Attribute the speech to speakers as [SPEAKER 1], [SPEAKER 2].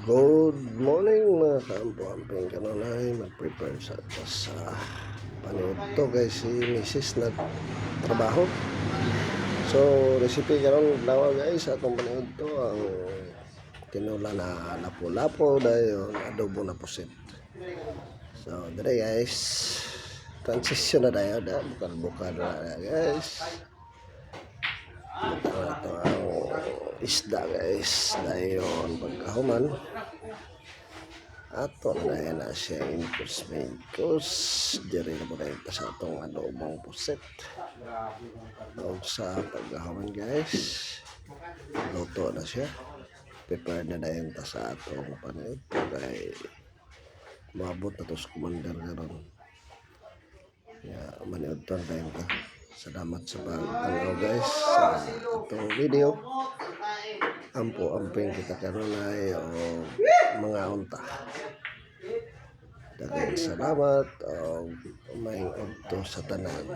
[SPEAKER 1] Good morning mga kaampo-amping kanunay. Mag-prepare sa panood to guys si Mrs. nagtrabaho. So recipe karon lawa guys atong panood to ang tinula na lapo-lapo dayon adobo na pusit. So dire guys transition na dayon bukal-bukal na guys. Ito ang isda guys dayon pagkahuman ato na na siya incos diri na po tayo sa atong adobong puset o sa pagkahuman guys luto na siya prepare na dayon ta sa atong panit kay maabot na tos commander karon maniud ta dayon ka. Salamat sa pagtanaw guys sa itong video. Ampo-amping kita kanunay o mga unta. Daghang salamat o maingod to sa tanan.